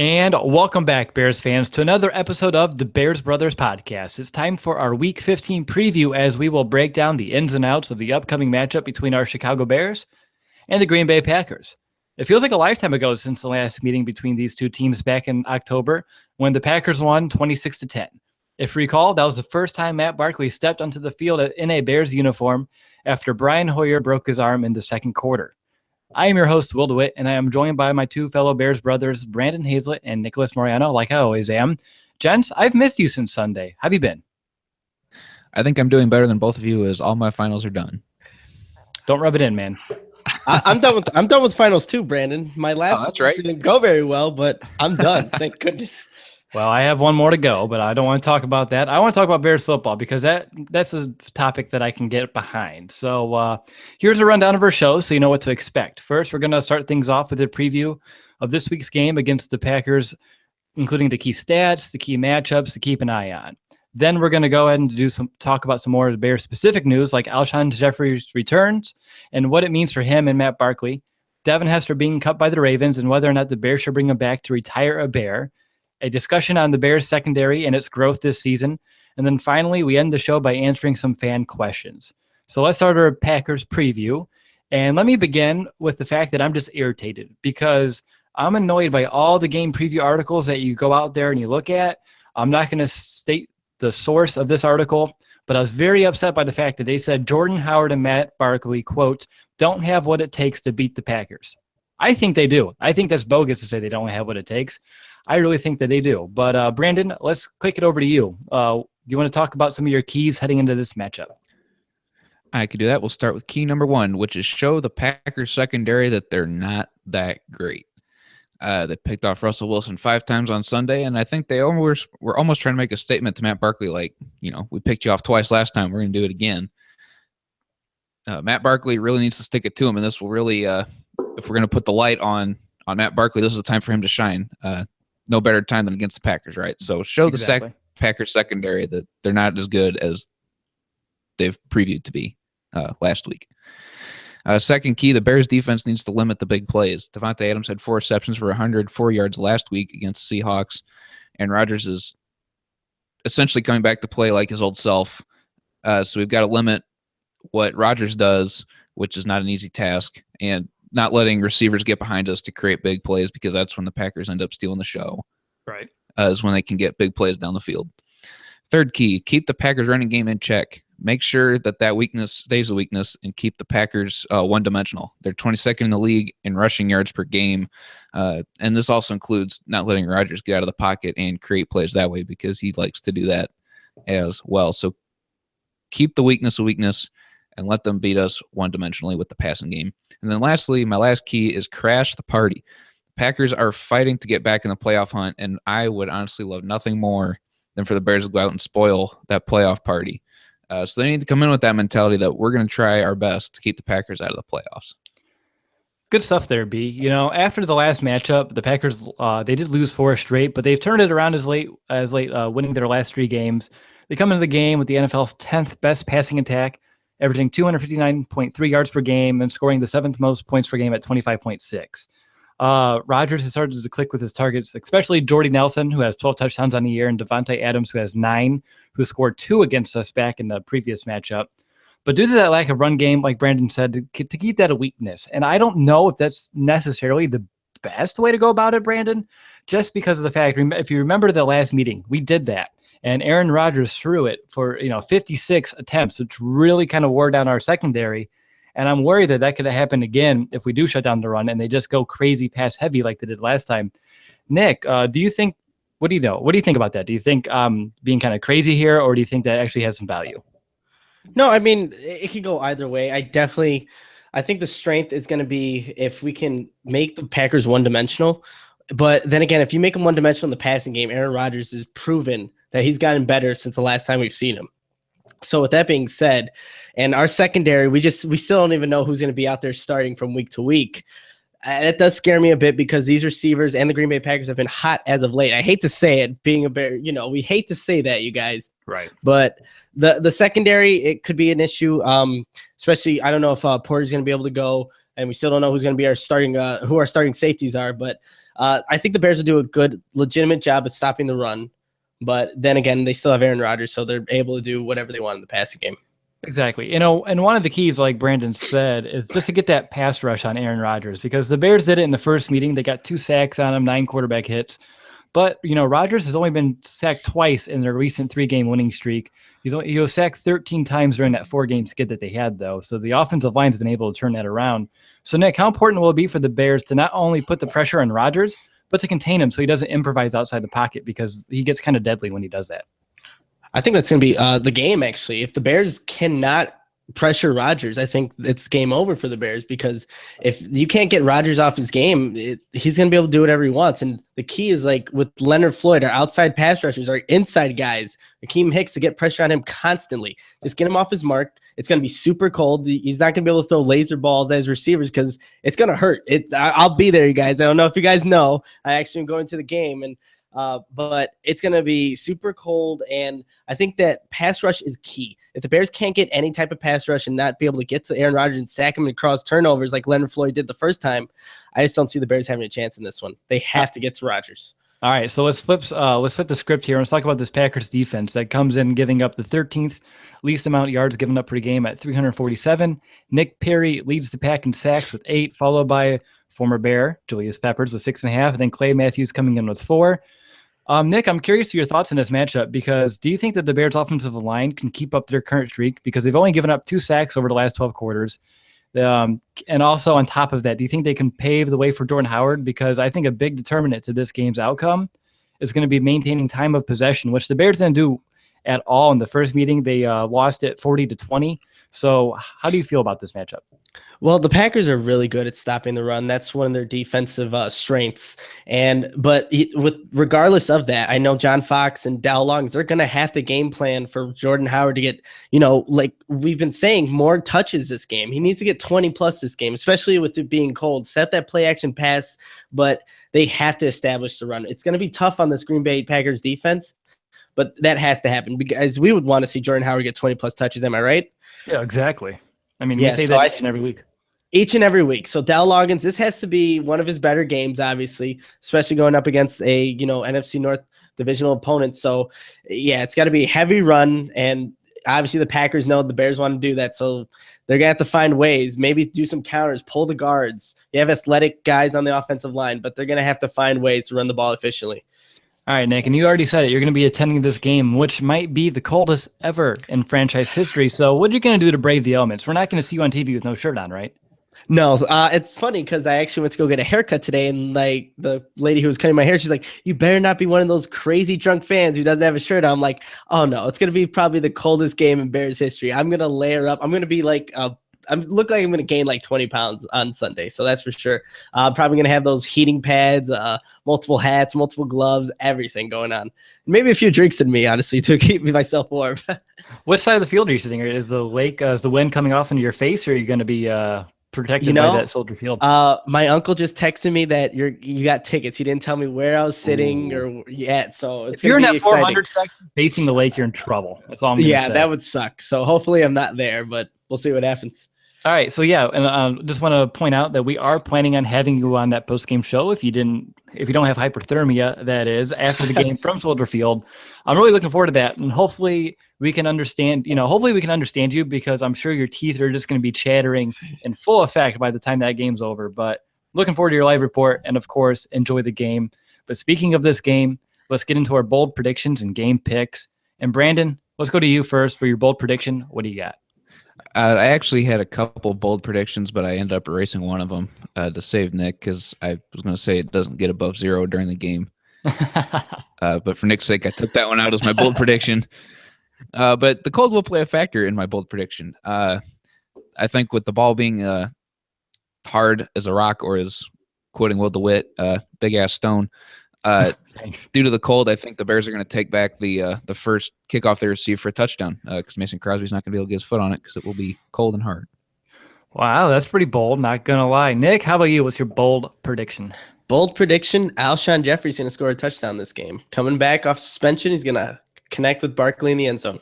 And welcome back, Bears fans, to another episode of the Bears Brothers Podcast. It's time for our Week 15 preview as we will break down the ins and outs of the upcoming matchup between our Chicago Bears and the Green Bay Packers. It feels like a lifetime ago since the last meeting between these two teams back in October when the Packers won 26-10. If you recall, that was the first time Matt Barkley stepped onto the field in a Bears uniform after Brian Hoyer broke his arm in the second quarter. I am your host, Will DeWitt, and I am joined by my two fellow Bears brothers, Brandon Hazlett and Nicholas Moriano, like I always am. Gents, I've missed you since Sunday. How have you been? I think I'm doing better than both of you as all my finals are done. Don't rub it in, man. I'm done with finals too, Brandon. My last didn't go very well, but I'm done. Thank goodness. Well, I have one more to go, but I don't want to talk about that. I want to talk about Bears football because that's a topic that I can get behind. So here's a rundown of our show so you know what to expect. First, we're going to start things off with a preview of this week's game against the Packers, including the key stats, the key matchups to keep an eye on. Then we're going to go ahead and talk about some more of the Bears-specific news like Alshon Jeffery's returns and what it means for him and Matt Barkley, Devin Hester being cut by the Ravens and whether or not the Bears should bring him back to retire a Bear, a discussion on the Bears secondary and its growth this season. And then finally, we end the show by answering some fan questions. So let's start our Packers preview. And let me begin with the fact that I'm just irritated because I'm annoyed by all the game preview articles that you go out there and you look at. I'm not going to state the source of this article, but I was very upset by the fact that they said Jordan Howard and Matt Barkley, quote, don't have what it takes to beat the Packers. I think they do. I think that's bogus to say they don't have what it takes. I really think that they do. But Brandon, let's kick it over to you. You want to talk about some of your keys heading into this matchup? I could do that. We'll start with key number one, which is show the Packers secondary that they're not that great. They picked off Russell Wilson 5 times on Sunday, and I think they were almost trying to make a statement to Matt Barkley like, we picked you off twice last time. We're going to do it again. Matt Barkley really needs to stick it to him, and this will really, if we're going to put the light on Matt Barkley, this is the time for him to shine. No better time than against the Packers, right? So show exactly. The Packers secondary that they're not as good as they've previewed to be last week. Second key, the Bears defense needs to limit the big plays. Devontae Adams had 4 receptions for 104 yards last week against the Seahawks, and Rodgers is essentially coming back to play like his old self. So we've got to limit what Rodgers does, which is not an easy task, and not letting receivers get behind us to create big plays because that's when the Packers end up stealing the show. Right. Is when they can get big plays down the field. Third key, keep the Packers running game in check. Make sure that weakness stays a weakness and keep the Packers one-dimensional. They're 22nd in the league in rushing yards per game. And this also includes not letting Rodgers get out of the pocket and create plays that way because he likes to do that as well. So keep the weakness a weakness and let them beat us one-dimensionally with the passing game. And then lastly, my last key is crash the party. Packers are fighting to get back in the playoff hunt, and I would honestly love nothing more than for the Bears to go out and spoil that playoff party. So they need to come in with that mentality that we're going to try our best to keep the Packers out of the playoffs. Good stuff there, B. After the last matchup, the Packers, they did lose 4 straight, but they've turned it around as late, winning their last 3 games. They come into the game with the NFL's 10th best passing attack, averaging 259.3 yards per game and scoring the 7th most points per game at 25.6. Rodgers has started to click with his targets, especially Jordy Nelson, who has 12 touchdowns on the year, and Devontae Adams, who has 9, who scored 2 against us back in the previous matchup. But due to that lack of run game, like Brandon said, to keep that a weakness. And I don't know if that's necessarily the best way to go about it, Brandon, just because of the fact, if you remember the last meeting, we did that. And Aaron Rodgers threw it for 56 attempts, which really kind of wore down our secondary. And I'm worried that could happen again if we do shut down the run and they just go crazy pass heavy like they did last time. Nick, what do you think about that? Do you think being kind of crazy here, or do you think that actually has some value? No, I mean, it could go either way. I think the strength is going to be if we can make the Packers one-dimensional. But then again, if you make them one-dimensional in the passing game, Aaron Rodgers has proven that he's gotten better since the last time we've seen him. So with that being said, and our secondary, we still don't even know who's going to be out there starting from week to week. That does scare me a bit because these receivers and the Green Bay Packers have been hot as of late. I hate to say it, being a Bear, we hate to say that, you guys. Right. But the secondary, it could be an issue, especially I don't know if Porter's going to be able to go. and we still don't know who's going to be our starting who our starting safeties are. But I think the Bears will do a good, legitimate job of stopping the run. But then again, they still have Aaron Rodgers, so they're able to do whatever they want in the passing game. Exactly. And one of the keys, like Brandon said, is just to get that pass rush on Aaron Rodgers, because the Bears did it in the first meeting. They got 2 sacks on him, 9 quarterback hits. But, Rodgers has only been sacked twice in their recent 3-game winning streak. He was sacked 13 times during that 4-game skid that they had, though. So the offensive line's been able to turn that around. So, Nick, how important will it be for the Bears to not only put the pressure on Rodgers, but to contain him so he doesn't improvise outside the pocket, because he gets kind of deadly when he does that? I think that's going to be the game, actually. If the Bears cannot pressure Rodgers, I think it's game over for the Bears, because if you can't get Rodgers off his game, he's going to be able to do whatever he wants. And the key is, like with Leonard Floyd, our outside pass rushers, our inside guys, Akeem Hicks, to get pressure on him constantly. Just get him off his mark. It's going to be super cold. He's not going to be able to throw laser balls as receivers because it's going to hurt. I'll be there, you guys. I don't know if you guys know. I actually am going to the game, and but it's going to be super cold, and I think that pass rush is key. If the Bears can't get any type of pass rush and not be able to get to Aaron Rodgers and sack him and cross turnovers like Leonard Floyd did the first time, I just don't see the Bears having a chance in this one. They have to get to Rodgers. All right, so let's flip the script here. Let's talk about this Packers defense that comes in giving up the 13th least amount of yards given up per game at 347. Nick Perry leads the pack in sacks with 8, followed by former Bear Julius Peppers with 6.5, and then Clay Matthews coming in with 4. Nick, I'm curious to your thoughts on this matchup, because do you think that the Bears' offensive line can keep up their current streak? Because they've only given up 2 sacks over the last 12 quarters. And also on top of that, do you think they can pave the way for Jordan Howard? Because I think a big determinant to this game's outcome is going to be maintaining time of possession, which the Bears didn't do at all in the first meeting. They lost it 40-20. So how do you feel about this matchup? Well, the Packers are really good at stopping the run. That's one of their defensive strengths. But regardless of that, I know John Fox and Dow Longs, they're going to have to game plan for Jordan Howard to get, like we've been saying, more touches this game. He needs to get 20 plus this game, especially with it being cold. Set that play action pass, but they have to establish the run. It's going to be tough on this Green Bay Packers defense, but that has to happen, because we would want to see Jordan Howard get 20 plus touches. Am I right? Yeah, exactly. I mean, we say that each and every week. Each and every week. So Dow Loggins, this has to be one of his better games, obviously, especially going up against a, NFC North divisional opponent. So yeah, it's got to be a heavy run. And obviously the Packers know the Bears want to do that. So they're going to have to find ways, maybe do some counters, pull the guards. You have athletic guys on the offensive line, but they're going to have to find ways to run the ball efficiently. All right, Nick, and you already said it. You're going to be attending this game, which might be the coldest ever in franchise history. So what are you going to do to brave the elements? We're not going to see you on TV with no shirt on, right? No, it's funny because I actually went to go get a haircut today, and like the lady who was cutting my hair, she's like, "You better not be one of those crazy drunk fans who doesn't have a shirt on." I'm like, "Oh no, it's gonna be probably the coldest game in Bears history. I'm gonna layer up. I'm gonna be like, look like I'm gonna gain like 20 pounds on Sunday, so that's for sure. I'm probably gonna have those heating pads, multiple hats, multiple gloves, everything going on. Maybe a few drinks in me, honestly, to keep myself warm." Which side of the field are you sitting? Is the lake, is the wind coming off into your face, or are you going to be protected by that Soldier Field? My uncle just texted me that you got tickets. He didn't tell me where I was sitting or yet. So it's if you're in that exciting. 400 section facing the lake, you're in trouble. That's all I'm going to say. Yeah, that would suck. So hopefully I'm not there, but we'll see what happens. All right, so yeah, and just want to point out that we are planning on having you on that post-game show. If you don't have hyperthermia, that is, after the game from Soldier Field. I'm really looking forward to that, and hopefully we can understand. Hopefully we can understand you, because I'm sure your teeth are just going to be chattering in full effect by the time that game's over. But looking forward to your live report, and of course, enjoy the game. But speaking of this game, let's get into our bold predictions and game picks. And Brandon, let's go to you first for your bold prediction. What do you got? I actually had a couple bold predictions, but I ended up erasing one of them to save Nick, because I was going to say it doesn't get above 0 during the game. But for Nick's sake, I took that one out as my bold prediction. But the cold will play a factor in my bold prediction. I think with the ball being hard as a rock, or as quoting Will DeWitt, big-ass stone, due to the cold, I think the Bears are going to take back the first kickoff they receive for a touchdown, because Mason Crosby's not going to be able to get his foot on it because it will be cold and hard. Wow, that's pretty bold, not going to lie. Nick, how about you? What's your bold prediction? Bold prediction, Alshon Jeffery's going to score a touchdown this game. Coming back off suspension, he's going to connect with Barkley in the end zone.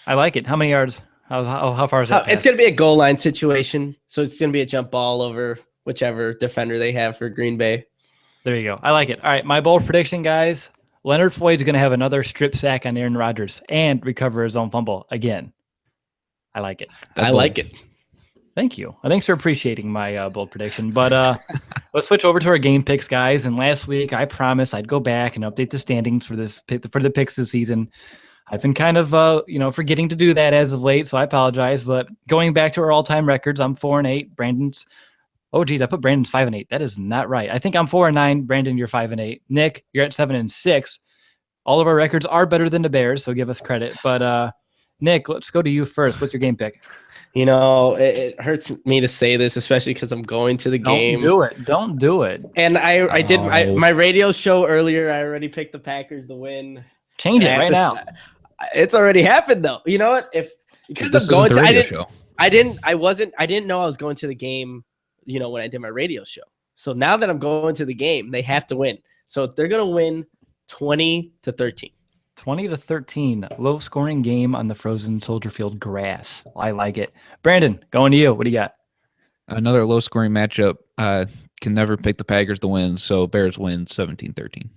I like it. How many yards? How far is that? It's going to be a goal line situation. So it's going to be a jump ball over whichever defender they have for Green Bay. There you go. I like it. All right, my bold prediction, guys. Leonard Floyd's going to have another strip sack on Aaron Rodgers and recover his own fumble again. I like it. I like it. Thank you. Thanks for appreciating my bold prediction. But let's switch over to our game picks, guys. And last week, I promised I'd go back and update the standings for the picks this season. I've been kind of forgetting to do that as of late, so I apologize. But going back to our all-time records, I'm 4-8. Brandon's I put Brandon's 5-8. That is not right. I think I'm 4-9. Brandon, you're 5-8. Nick, you're at 7-6. All of our records are better than the Bears, so give us credit. But Nick, let's go to you first. What's your game pick? It hurts me to say this, especially because I'm going to the game. Don't do it. And I did my radio show earlier. I already picked the Packers to win. Change it right now. It's already happened though. You know what? Because I'm going to I didn't know I was going to the game, when I did my radio show. So now that I'm going to the game, they have to win. So they're going to win 20-13. 20-13, low scoring game on the frozen Soldier Field grass. I like it. Brandon, going to you. What do you got? Another low scoring matchup. Can never pick the Packers to win, so Bears win 17-13.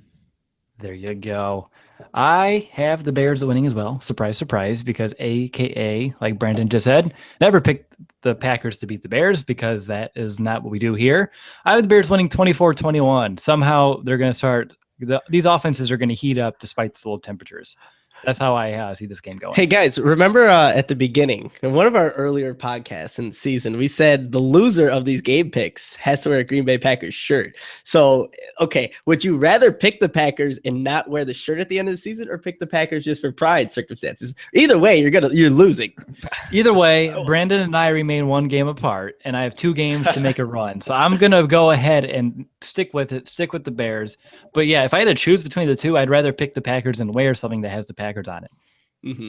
There you go. I have the Bears winning as well. Surprise, surprise, because AKA, like Brandon just said, never picked the Packers to beat the Bears because that is not what we do here. I have the Bears winning 24-21. Somehow they're going to start these offenses are going to heat up despite the low temperatures. That's how I see this game going. Hey, guys, remember at the beginning, in one of our earlier podcasts in the season, we said the loser of these game picks has to wear a Green Bay Packers shirt. So, okay, would you rather pick the Packers and not wear the shirt at the end of the season or pick the Packers just for pride circumstances? Either way, you're losing. Either way, Brandon and I remain one game apart, and I have 2 games to make a run. So I'm going to go ahead and stick with the Bears. But, yeah, if I had to choose between the two, I'd rather pick the Packers and wear something that has the Packers on it. Mm-hmm.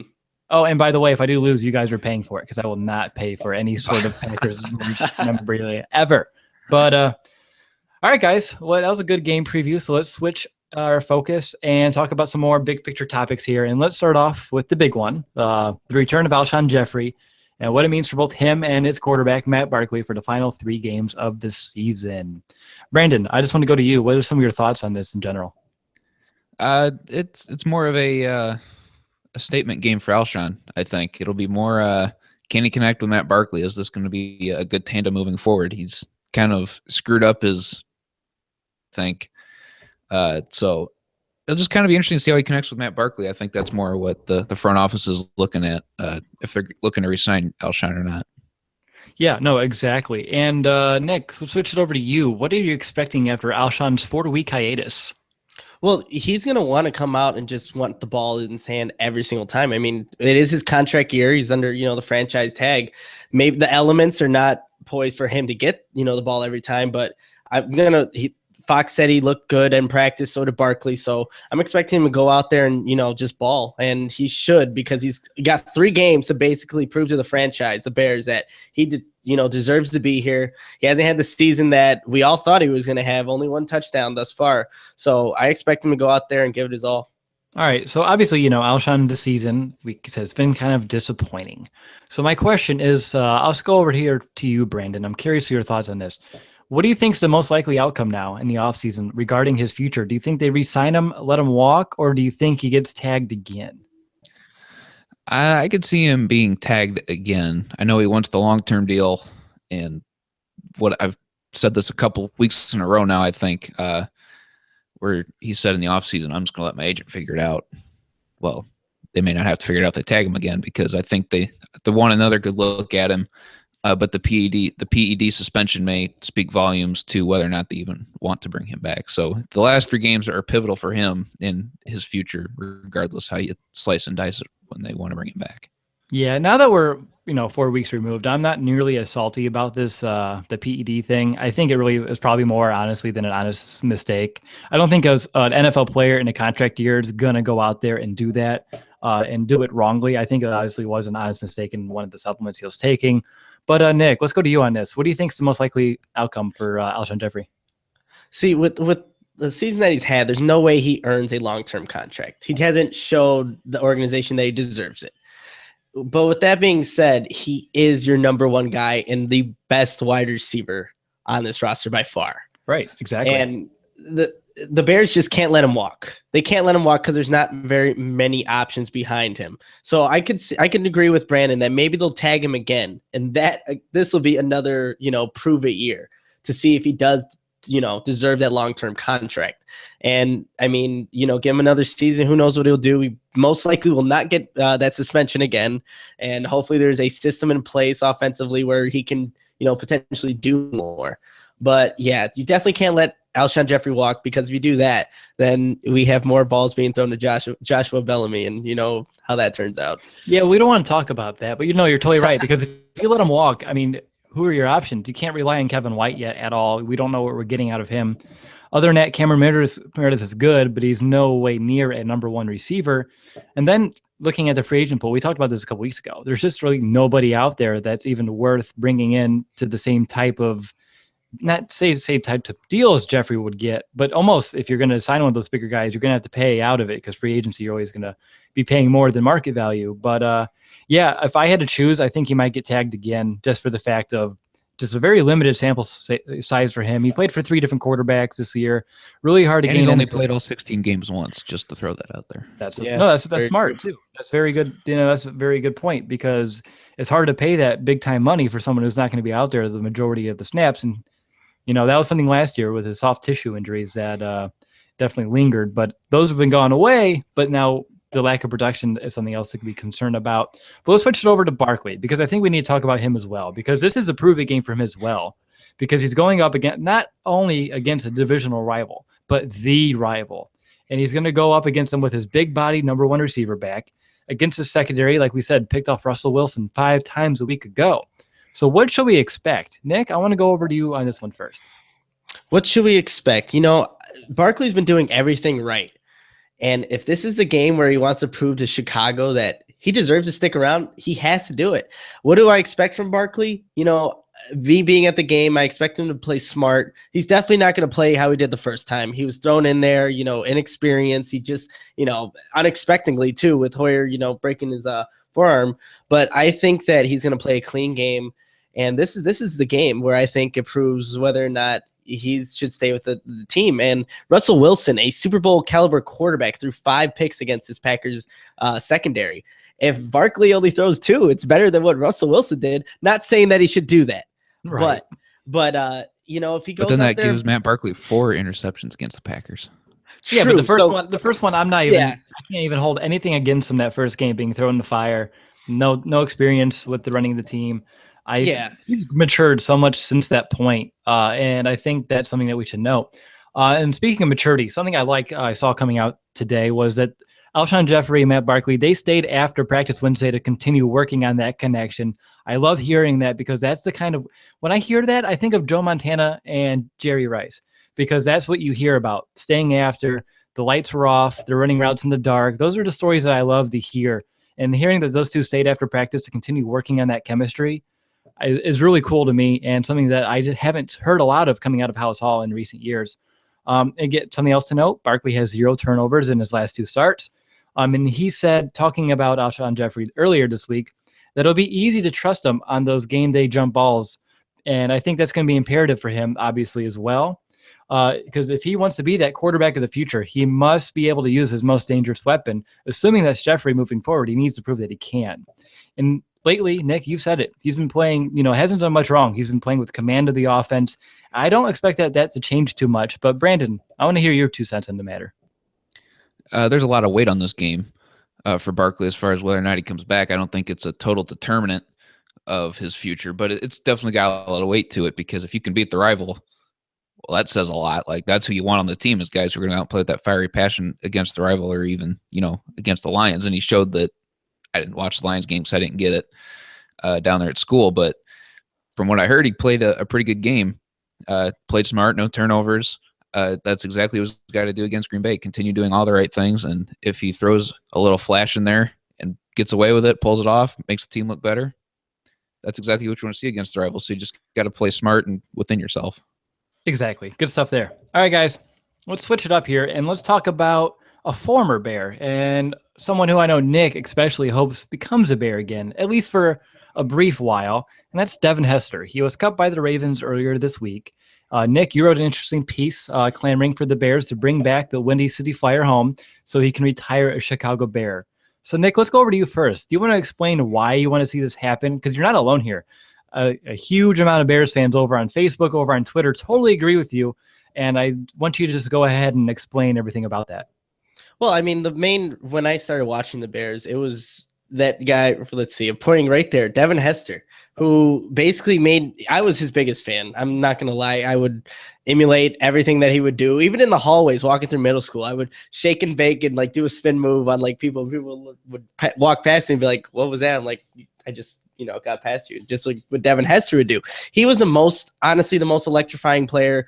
Oh, and by the way, if I do lose, you guys are paying for it because I will not pay for any sort of Packers memorabilia ever. But all right, guys. Well, that was a good game preview. So let's switch our focus and talk about some more big picture topics here. And let's start off with the big one, the return of Alshon Jeffery and what it means for both him and his quarterback, Matt Barkley, for the final 3 games of the season. Brandon, I just want to go to you. What are some of your thoughts on this in general? It's more of a statement game for Alshon. I think it'll be more can he connect with Matt Barkley? Is this going to be a good tandem moving forward? He's kind of screwed up his think. So it'll just kind of be interesting to see how he connects with Matt Barkley. I think that's more what the front office is looking at, if they're looking to re-sign Alshon or not. Yeah, no, exactly. And Nick, we'll switch it over to you. What are you expecting after Alshon's 4-week hiatus? Well, he's going to want to come out and just want the ball in his hand every single time. I mean, it is his contract year. He's under, the franchise tag. Maybe the elements are not poised for him to get, the ball every time, but Fox said he looked good in practice, so did Barkley. So I'm expecting him to go out there and, just ball. And he should, because he's got 3 games to basically prove to the franchise, the Bears, that he deserves to be here. He hasn't had the season that we all thought he was going to have, only 1 touchdown thus far. So I expect him to go out there and give it his all. All right. So obviously, Alshon this season, we said it's been kind of disappointing. So my question is, I'll just go over here to you, Brandon. I'm curious to your thoughts on this. What do you think is the most likely outcome now in the offseason regarding his future? Do you think they re-sign him, let him walk, or do you think he gets tagged again? I could see him being tagged again. I know he wants the long-term deal, and what I've said this a couple weeks in a row now, I think, where he said in the offseason, I'm just going to let my agent figure it out. Well, they may not have to figure it out if they tag him again, because I think they want another good look at him. But the PED suspension may speak volumes to whether or not they even want to bring him back. So the last 3 games are pivotal for him in his future, regardless how you slice and dice it when they want to bring him back. Yeah, now that we're 4 weeks removed, I'm not nearly as salty about this the PED thing. I think it really is probably more honestly than an honest mistake. I don't think as an NFL player in a contract year is gonna go out there and do that and do it wrongly. I think it obviously was an honest mistake in one of the supplements he was taking. But Nick, let's go to you on this. What do you think is the most likely outcome for Alshon Jeffery? See, with the season that he's had, there's no way he earns a long-term contract. He hasn't showed the organization that he deserves it. But with that being said, he is your number one guy and the best wide receiver on this roster by far. Right, exactly. And the Bears just can't let him walk. They can't let him walk because there's not very many options behind him. So I can agree with Brandon that maybe they'll tag him again, and that this will be another prove it year to see if he does deserve that long-term contract. And I mean, give him another season. Who knows what he'll do? We most likely will not get that suspension again, and hopefully there's a system in place offensively where he can potentially do more. But yeah, you definitely can't let Alshon Jeffery walk, because if you do that, then we have more balls being thrown to Joshua Bellamy, and you know how that turns out. Yeah, we don't want to talk about that, but you're totally right, because if you let him walk, I mean, who are your options? You can't rely on Kevin White yet at all. We don't know what we're getting out of him. Other than that, Cameron Meredith is good, but he's no way near a number one receiver. And then looking at the free agent pool, we talked about this a couple weeks ago. There's just really nobody out there that's even worth bringing in to the same type of, not say type of deals Jeffrey would get, but almost if you're going to sign one of those bigger guys, you're going to have to pay out of it, because free agency, you're always going to be paying more than market value. But yeah, if I had to choose, I think he might get tagged again, just for the fact of just a very limited sample size for him. He played for 3 different quarterbacks this year. Really hard to gain. He's only played all 16 games once, just to throw that out there. That's smart too. That's very good. That's a very good point, because it's hard to pay that big time money for someone who's not going to be out there the majority of the snaps. And that was something last year with his soft tissue injuries that definitely lingered, but those have been gone away. But now the lack of production is something else to be concerned about. But let's switch it over to Barkley, because I think we need to talk about him as well, because this is a prove-it game for him as well, because he's going up against not only against a divisional rival, but the rival. And he's going to go up against them with his big body number one receiver back against the secondary, like we said, picked off Russell Wilson 5 times a week ago. So what should we expect? Nick, I want to go over to you on this one first. What should we expect? Barkley's been doing everything right. And if this is the game where he wants to prove to Chicago that he deserves to stick around, he has to do it. What do I expect from Barkley? Me being at the game, I expect him to play smart. He's definitely not going to play how he did the first time. He was thrown in there, inexperienced. He just, unexpectedly too, with Hoyer, breaking his forearm. But I think that he's going to play a clean game. And this is the game where I think it proves whether or not he should stay with the team. And Russell Wilson, a Super Bowl caliber quarterback, threw 5 picks against his Packers secondary. If Barkley only throws 2, it's better than what Russell Wilson did. Not saying that he should do that, right. but if he goes, but then that there, gives Matt Barkley 4 interceptions against the Packers. True. Yeah, but the first one, I'm not even. Yeah. I can't even hold anything against him. That first game being thrown in the fire, no experience with the running of the team. He's matured so much since that point, and I think that's something that we should note. And speaking of maturity, something I saw coming out today was that Alshon Jeffery and Matt Barkley, they stayed after practice Wednesday to continue working on that connection. I love hearing that, because that's the kind of, when I hear that, I think of Joe Montana and Jerry Rice, because that's what you hear about, staying after. The lights were off, they're running routes in the dark. Those are the stories that I love to hear. And hearing that those two stayed after practice to continue working on that chemistry is really cool to me, and something that I haven't heard a lot of coming out of House Hall in recent years. And get something else to note, Barkley has 0 turnovers in his last 2 starts. And he said, talking about Alshon Jeffery earlier this week, that it'll be easy to trust him on those game day jump balls. And I think that's going to be imperative for him, obviously, as well. Because if he wants to be that quarterback of the future, he must be able to use his most dangerous weapon. Assuming that's Jeffery moving forward, he needs to prove that he can. And lately, Nick, you've said it. He's been playing, hasn't done much wrong. He's been playing with command of the offense. I don't expect that to change too much. But Brandon, I want to hear your 2 cents on the matter. There's a lot of weight on this game for Barkley as far as whether or not he comes back. I don't think it's a total determinant of his future, but it's definitely got a lot of weight to it, because if you can beat the rival, well, that says a lot. Like, that's who you want on the team, is guys who are going to outplay with that fiery passion against the rival, or even, against the Lions. And he showed that. I didn't watch the Lions game, so I didn't get it down there at school. But from what I heard, he played a pretty good game. Played smart, no turnovers. That's exactly what he's got to do against Green Bay. Continue doing all the right things. And if he throws a little flash in there and gets away with it, pulls it off, makes the team look better, that's exactly what you want to see against the rivals. So you just got to play smart and within yourself. Exactly. Good stuff there. All right, guys, let's switch it up here, and let's talk about a former Bear and someone who I know Nick especially hopes becomes a Bear again, at least for a brief while, and that's Devin Hester. He was cut by the Ravens earlier this week. Nick, you wrote an interesting piece clamoring for the Bears to bring back the Windy City Flyer home so he can retire a Chicago Bear. So, Nick, let's go over to you first. Do you want to explain why you want to see this happen? Because you're not alone here. A huge amount of Bears fans over on Facebook, over on Twitter, totally agree with you. And I want you to just go ahead and explain everything about that. Well, I mean, when I started watching the Bears, it was that guy, let's see, I'm pointing right there, Devin Hester, who basically I was his biggest fan. I'm not going to lie. I would emulate everything that he would do. Even in the hallways, walking through middle school, I would shake and bake and like do a spin move on like people. People would walk past me and be like, what was that? I'm like, I just, got past you. Just like what Devin Hester would do. He was honestly, the most electrifying player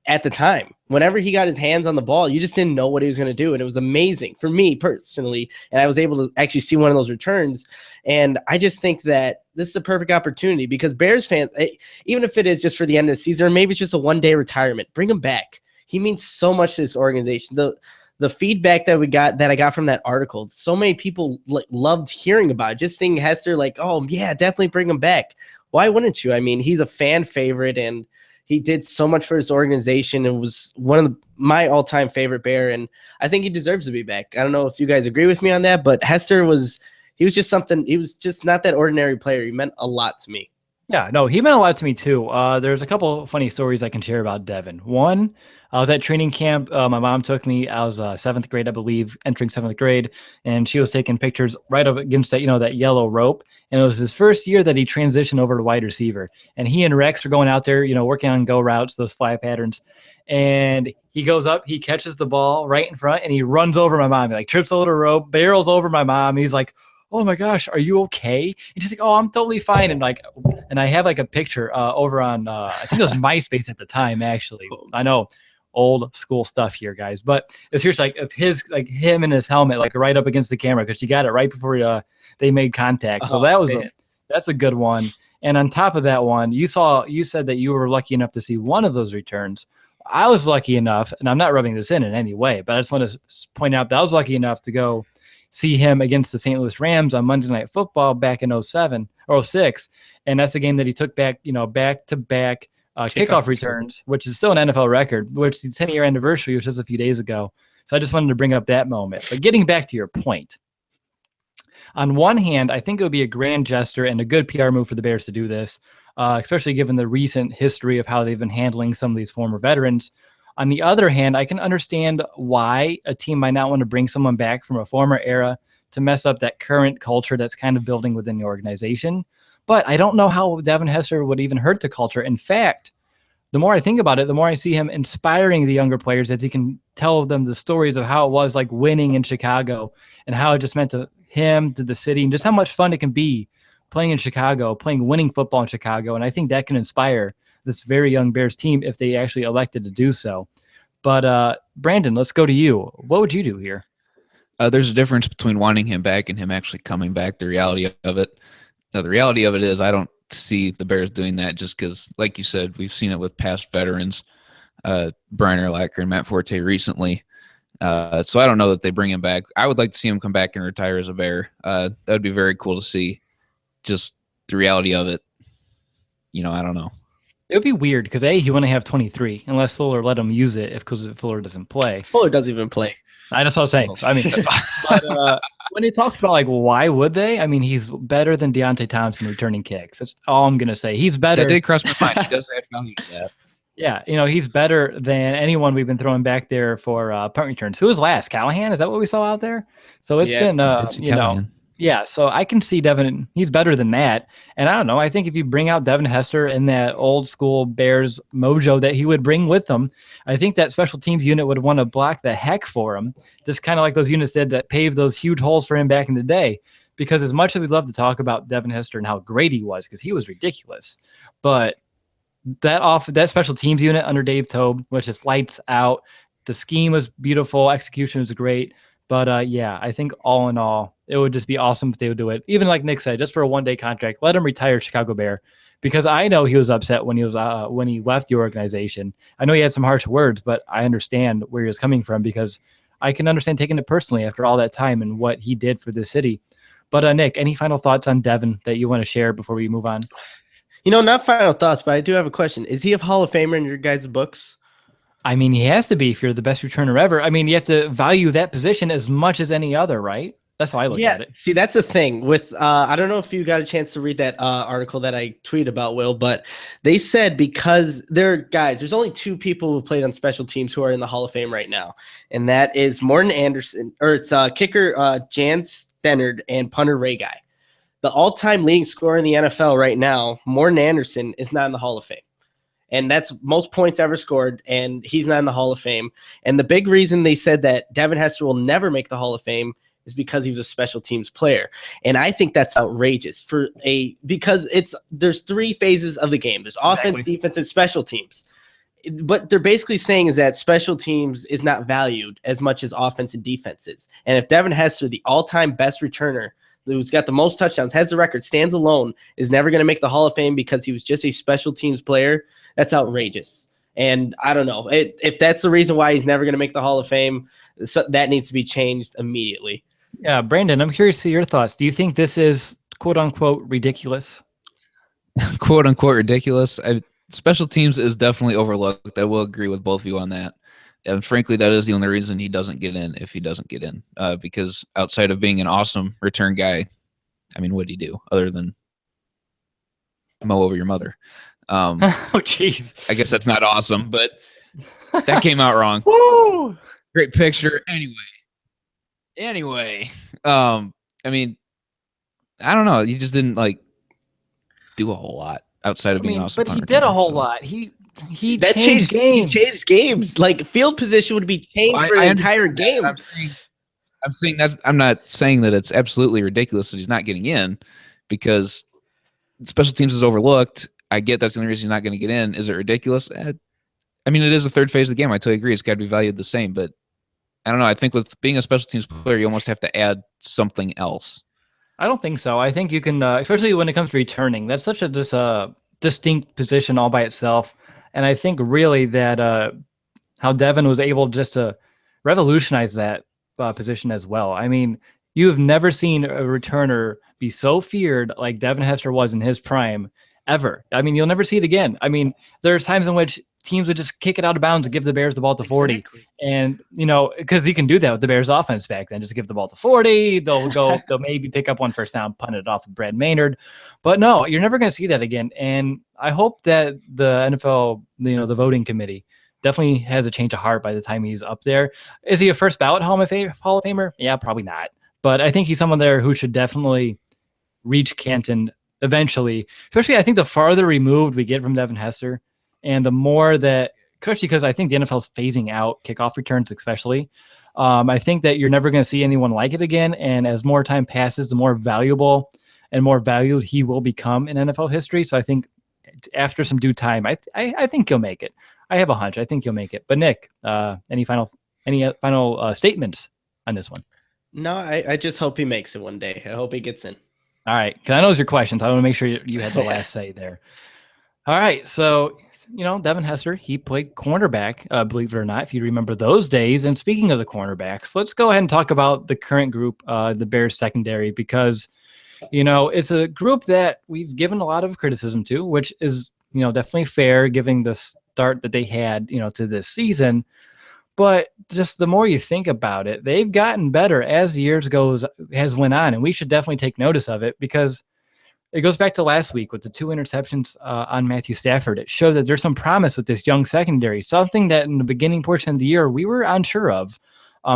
at the time. Whenever he got his hands on the ball, you just didn't know what he was going to do. And it was amazing for me personally. And I was able to actually see one of those returns. And I just think that this is a perfect opportunity because Bears fans, even if it is just for the end of the season, or maybe it's just a one-day retirement, bring him back. He means so much to this organization. The feedback that I got from that article, so many people loved hearing about it. Just seeing Hester like, oh yeah, definitely bring him back. Why wouldn't you? I mean, he's a fan favorite and he did so much for his organization and was one of my all-time favorite Bear, and I think he deserves to be back. I don't know if you guys agree with me on that, but Hester was just not that ordinary player. He meant a lot to me. Yeah, no, he meant a lot to me too. There's a couple funny stories I can share about Devin. One, I was at training camp. My mom took me. I was 7th grade, I believe, entering 7th grade, and she was taking pictures right up against that, that yellow rope. And it was his first year that he transitioned over to wide receiver. And he and Rex are going out there, working on go routes, those fly patterns. And he goes up, he catches the ball right in front, and he runs over my mom. He like trips over the rope, barrels over my mom. He's like, oh my gosh, are you okay? And she's like, oh, I'm totally fine. And I have like a picture over on, I think it was MySpace at the time, actually. I know, old school stuff here, guys. But it's here's like of him and his helmet, like right up against the camera, because she got it right before they made contact. So that's a good one. And on top of that one, you said that you were lucky enough to see one of those returns. I was lucky enough, and I'm not rubbing this in any way, but I just want to point out that I was lucky enough to go see him against the St. Louis Rams on Monday Night Football back in 07 or 06. And that's the game that he took back, back-to-back kickoff returns, which is still an NFL record, which the 10-year anniversary was just a few days ago. So I just wanted to bring up that moment. But getting back to your point, on one hand, I think it would be a grand gesture and a good PR move for the Bears to do this, especially given the recent history of how they've been handling some of these former veterans. On the other hand, I can understand why a team might not want to bring someone back from a former era to mess up that current culture that's kind of building within the organization. But I don't know how Devin Hester would even hurt the culture. In fact, the more I think about it, the more I see him inspiring the younger players as he can tell them the stories of how it was like winning in Chicago and how it just meant to him, to the city, and just how much fun it can be playing in Chicago, playing winning football in Chicago. And I think that can inspire this very young Bears team if they actually elected to do so. But Brandon, let's go to you. What would you do here? There's a difference between wanting him back and him actually coming back. The reality of it is I don't see the Bears doing that just because, like you said, we've seen it with past veterans, Brian Urlacher and Matt Forte recently. So I don't know that they bring him back. I would like to see him come back and retire as a Bear. That would be very cool to see. Just the reality of it, I don't know. It would be weird because he wouldn't have 23 unless Fuller let him use it because Fuller doesn't play. Fuller doesn't even play. That's what I was saying. I mean, but when he talks about why would they? I mean, he's better than Deontay Thompson returning kicks. That's all I'm gonna say. He's better. That did cross my mind. He does add value to that. Yeah, he's better than anyone we've been throwing back there for punt returns. Who was last? Callahan? Is that what we saw out there? So it's been, Callahan. Yeah, so I can see Devin. He's better than that. And I don't know. I think if you bring out Devin Hester and that old school Bears mojo that he would bring with him, I think that special teams unit would want to block the heck for him, just kind of like those units did that paved those huge holes for him back in the day. Because as much as we'd love to talk about Devin Hester and how great he was, because he was ridiculous, but that special teams unit under Dave Tobe was just lights out. The scheme was beautiful. Execution was great. But I think all in all, it would just be awesome if they would do it. Even like Nick said, just for a one-day contract, let him retire Chicago Bear, because I know he was upset when he left the organization. I know he had some harsh words, but I understand where he was coming from because I can understand taking it personally after all that time and what he did for the city. But Nick, any final thoughts on Devin that you want to share before we move on? Not final thoughts, but I do have a question. Is he a Hall of Famer in your guys' books? I mean, he has to be if you're the best returner ever. I mean, you have to value that position as much as any other, right? That's how I look at it. See, that's the thing with I don't know if you got a chance to read that article that I tweeted about, Will, but they said because there's only 2 people who played on special teams who are in the Hall of Fame right now, and that is Morton Anderson, or it's kicker Jan Stennard and punter Ray Guy. The all-time leading scorer in the NFL right now, Morton Anderson, is not in the Hall of Fame. And that's most points ever scored, and he's not in the Hall of Fame. And the big reason they said that Devin Hester will never make the Hall of Fame is because he was a special teams player. And I think that's outrageous because there's 3 phases of the game. There's offense, defense, and special teams. What they're basically saying is that special teams is not valued as much as offense and defense is. And if Devin Hester, the all-time best returner, who's got the most touchdowns, has the record, stands alone, is never going to make the Hall of Fame because he was just a special teams player, that's outrageous. And I don't know. If that's the reason why he's never going to make the Hall of Fame, that needs to be changed immediately. Yeah, Brandon, I'm curious to see your thoughts. Do you think this is quote-unquote ridiculous? Quote-unquote ridiculous? Special teams is definitely overlooked. I will agree with both of you on that. And frankly, that is the only reason he doesn't get in, if he doesn't get in. Because outside of being an awesome return guy, I mean, what do you do other than mow over your mother? Oh, jeez. I guess that's not awesome, but that came out wrong. Woo! Great picture. Anyway, I mean, I don't know. He just didn't do a whole lot outside of being an awesome. But he did a whole lot. He changed games. He changed games. Like field position would be changed for the entire game. I'm saying that I'm not saying that it's absolutely ridiculous that he's not getting in, because special teams is overlooked. I get that's the only reason he's not going to get in. Is it ridiculous? I mean, it is the 3rd phase of the game. I totally agree. It's got to be valued the same, but I don't know. I think with being a special teams player, you almost have to add something else. I don't think so. I think you can, especially when it comes to returning. That's such a distinct position all by itself. And I think really that how Devin was able just to revolutionize that position as well. I mean, you have never seen a returner be so feared like Devin Hester was in his prime ever. I mean, you'll never see it again. I mean, there's times in which teams would just kick it out of bounds and give the Bears the ball to 40. Exactly. And, because he can do that with the Bears offense back then, just give the ball to 40. They'll maybe pick up 1 first down, punt it off of Brad Maynard. But no, you're never going to see that again. And I hope that the NFL, the voting committee definitely has a change of heart by the time he's up there. Is he a first ballot Hall of Famer? Yeah, probably not. But I think he's someone there who should definitely reach Canton eventually. Especially, I think the farther removed we get from Devin Hester, and the more that, especially because I think the NFL is phasing out kickoff returns, especially. I think that you're never going to see anyone like it again. And as more time passes, the more valuable and more valued he will become in NFL history. So I think after some due time, I think he'll make it. I have a hunch. I think he'll make it. But Nick, any final statements on this one? No, I just hope he makes it one day. I hope he gets in. All right, because I know those are your questions. I want to make sure you had the last say there. All right, so Devin Hester, he played cornerback, believe it or not, if you remember those days. And speaking of the cornerbacks, let's go ahead and talk about the current group, the Bears secondary, because it's a group that we've given a lot of criticism to, which is definitely fair, given the start that they had to this season. But just the more you think about it, they've gotten better as the years has went on, and we should definitely take notice of it, because it goes back to last week with the 2 interceptions on Matthew Stafford. It showed that there's some promise with this young secondary, something that in the beginning portion of the year we were unsure of.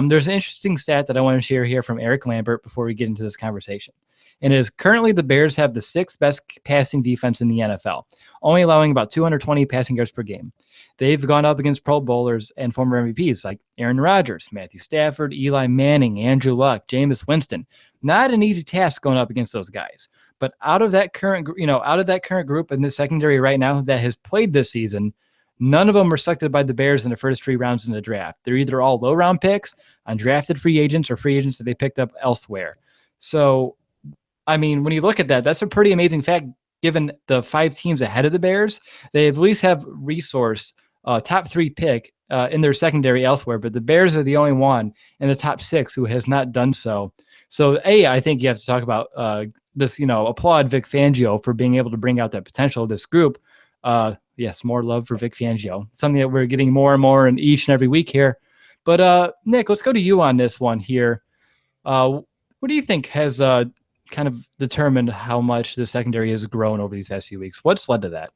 There's an interesting stat that I want to share here from Eric Lambert before we get into this conversation. And it is currently the Bears have the 6th best passing defense in the NFL, only allowing about 220 passing yards per game. They've gone up against Pro Bowlers and former MVPs like Aaron Rodgers, Matthew Stafford, Eli Manning, Andrew Luck, Jameis Winston. Not an easy task going up against those guys. But out of that current group in the secondary right now that has played this season, none of them were selected by the Bears in the first 3 rounds in the draft. They're either all low-round picks, undrafted free agents, or free agents that they picked up elsewhere. So, I mean, when you look at that, that's a pretty amazing fact, given the 5 teams ahead of the Bears. They at least have resourced top 3 pick in their secondary elsewhere, but the Bears are the only one in the top 6 who has not done so. So, I think you have to talk about this, applaud Vic Fangio for being able to bring out that potential of this group. Yes, more love for Vic Fangio, something that we're getting more and more in each and every week here. But Nick, let's go to you on this one here. What do you think has kind of determined how much the secondary has grown over these past few weeks? What's led to that?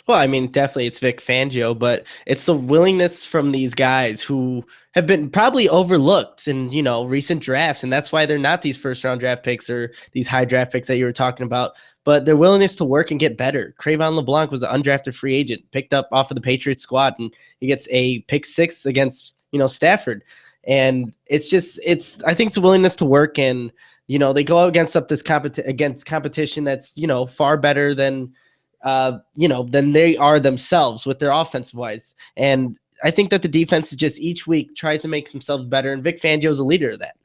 Well, I mean, definitely it's Vic Fangio, but it's the willingness from these guys who have been probably overlooked in, recent drafts. And that's why they're not these first round draft picks or these high draft picks that you were talking about, but their willingness to work and get better. Cravon LeBlanc was an undrafted free agent picked up off of the Patriots squad, and he gets a pick 6 against, Stafford. And I think it's a willingness to work, and, they go out against competition that's, far better than they are themselves with their offensive wise. And I think that the defense is just each week tries to make themselves better. And Vic Fangio is a leader of that.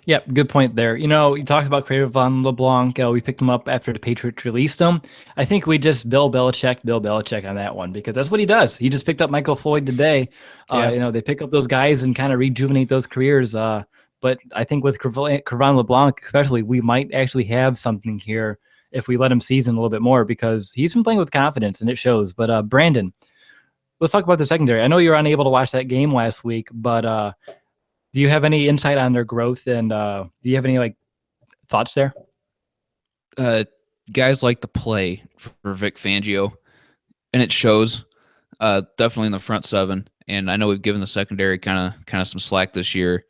Yep, good point there. You talked about Cravon LeBlanc. We picked him up after the Patriots released him. I think we just Bill Belichick on that one, because that's what he does. He just picked up Michael Floyd today. They pick up those guys and kind of rejuvenate those careers. But I think with Cravon LeBlanc especially, we might actually have something here if we let him season a little bit more, because he's been playing with confidence and it shows. But Brandon, let's talk about the secondary. I know you were unable to watch that game last week, but do you have any insight on their growth, and do you have any thoughts there? Guys like to play for Vic Fangio, and it shows. Definitely in the front 7, and I know we've given the secondary kind of some slack this year,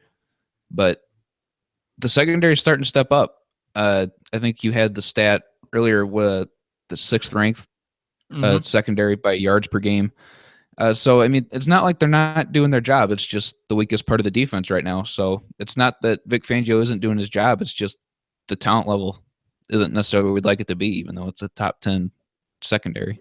but the secondary is starting to step up. I think you had the stat earlier with the 6th ranked secondary by yards per game. So, I mean, it's not like they're not doing their job. It's just the weakest part of the defense right now. So it's not that Vic Fangio isn't doing his job. It's just the talent level isn't necessarily where we'd like it to be, even though it's a top 10 secondary.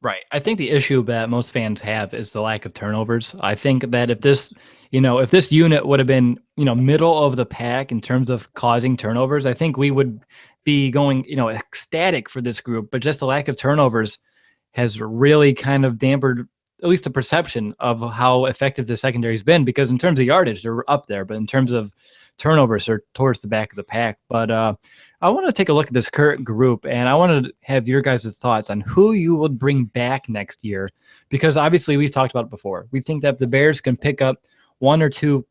Right. I think the issue that most fans have is the lack of turnovers. I think that if this unit would have been, middle of the pack in terms of causing turnovers, I think we would be going, ecstatic for this group. But just the lack of turnovers has really kind of dampened at least the perception of how effective the secondary has been, because in terms of yardage, they're up there, but in terms of turnovers, they're towards the back of the pack. But I want to take a look at this current group, and I want to have your guys' thoughts on who you would bring back next year, because obviously we've talked about it before. We think that the Bears can pick up 1 or 2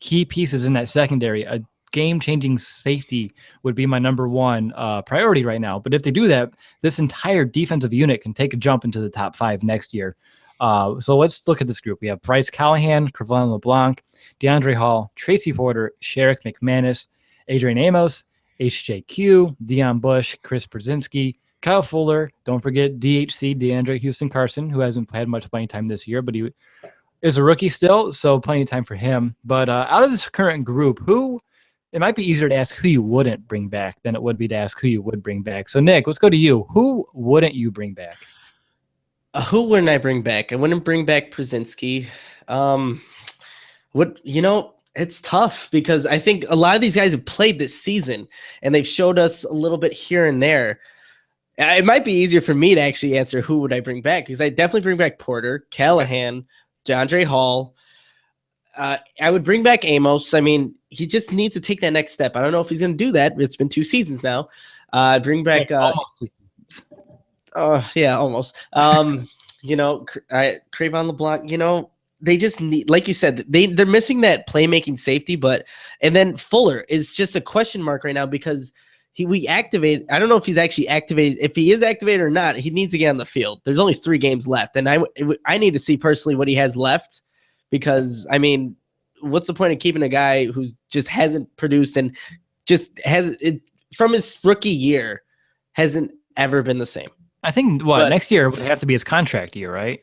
key pieces in that secondary. A game-changing safety would be my number 1 priority right now. But if they do that, this entire defensive unit can take a jump into the top 5 next year. So let's look at this group. We have Bryce Callahan, Cravon LeBlanc, DeAndre Hall, Tracy Porter, Sherrick McManus, Adrian Amos, HJQ, Deion Bush, Chris Brzezinski, Kyle Fuller. Don't forget DHC, DeAndre Houston Carson, who hasn't had much playing time this year, but he is a rookie still, so plenty of time for him. But out of this current group, it might be easier to ask who you wouldn't bring back than it would be to ask who you would bring back. So, Nick, let's go to you. Who wouldn't you bring back? Who wouldn't I bring back? I wouldn't bring back Brzezinski. It's tough, because I think a lot of these guys have played this season, and they've showed us a little bit here and there. It might be easier for me to actually answer who would I bring back, because I definitely bring back Porter, Callahan, DeAndre Hall. I would bring back Amos. I mean, he just needs to take that next step. I don't know if he's going to do that. It's been 2 seasons now. Bring back almost 2 seasons. Yeah, almost. Cravon LeBlanc, they just need, like you said, they're missing that playmaking safety, and then Fuller is just a question mark right now, because we activated. I don't know if he's actually activated. If he is activated or not, he needs to get on the field. There's only 3 games left, and I need to see personally what he has left, because I mean, what's the point of keeping a guy who just hasn't produced and just from his rookie year hasn't ever been the same? I think next year would have to be his contract year, right?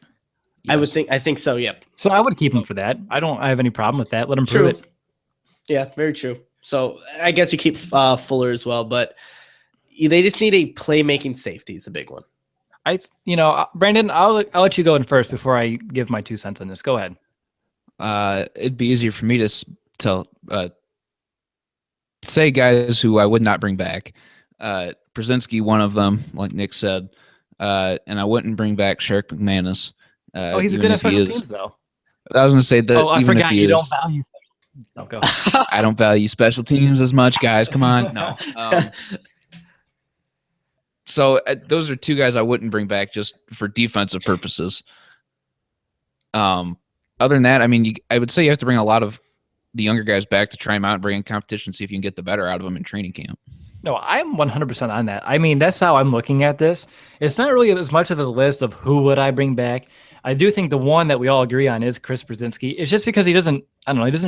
Yes. I think so. Yep. So I would keep him for that. I have any problem with that. Let him prove it. Yeah, very true. So I guess you keep Fuller as well, but they just need a playmaking safety. Is a big one. Brandon, I'll let you go in first before I give my 2 cents on this. Go ahead. It'd be easier for me to tell say guys who I would not bring back. Brzezinski, one of them, like Nick said, and I wouldn't bring back Sherrick McManus. Oh, he's even good at if he special is. teams, though. I was going to say that Oh, I even if forgot he you don't is, value special teams. Oh, go. I don't value special teams as much, guys. Come on, no. So those are two guys I wouldn't bring back just for defensive purposes. Other than that, I mean, I would say you have to bring a lot of the younger guys back to try them out and bring in competition, see if you can get the better out of them in training camp. No, I'm 100% on that. I mean, that's how I'm looking at this. It's not really as much of a list of who would I bring back. I do think the one that we all agree on is Chris Brzezinski. It's just because he doesn't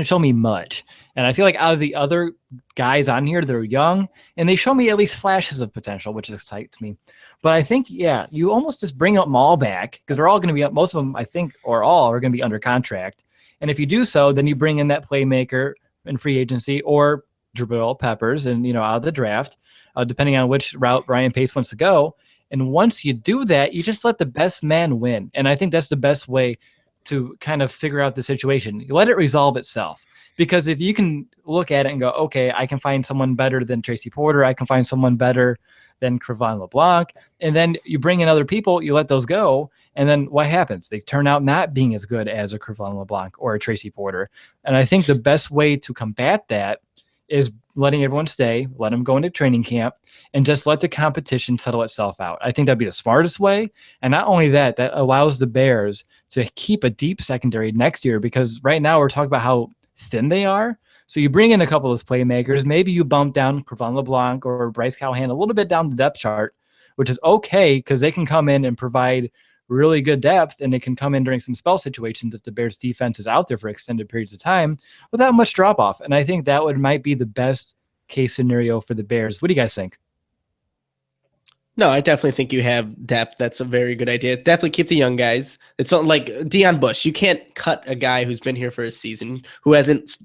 show me much. And I feel like out of the other guys on here, they're young and they show me at least flashes of potential, which excites me. But I think, yeah, you almost just bring them all back because they're all going to be, most of them, I think, or all are going to be under contract. And if you do so, then you bring in that playmaker in free agency or Jabril Peppers and, out of the draft, depending on which route Ryan Pace wants to go. And once you do that, you just let the best man win. And I think that's the best way to kind of figure out the situation. You let it resolve itself. Because if you can look at it and go, okay, I can find someone better than Tracy Porter, I can find someone better than Crevan LeBlanc, and then you bring in other people, you let those go, and then what happens? They turn out not being as good as a Crevan LeBlanc or a Tracy Porter. And I think the best way to combat that is letting everyone stay, let them go into training camp, and just let the competition settle itself out. I think that'd be the smartest way. And not only that, that allows the Bears to keep a deep secondary next year, because right now we're talking about how thin they are. So you bring in a couple of those playmakers, maybe you bump down Crevan LeBlanc or Bryce Callahan a little bit down the depth chart, which is okay because they can come in and provide really good depth, and it can come in during some spell situations if the Bears defense is out there for extended periods of time without much drop off. And I think that might be the best case scenario for the Bears. What do you guys think? No, I definitely think you have depth. That's a very good idea. Definitely keep the young guys. It's not like Deion Bush. You can't cut a guy who's been here for a season, who hasn't,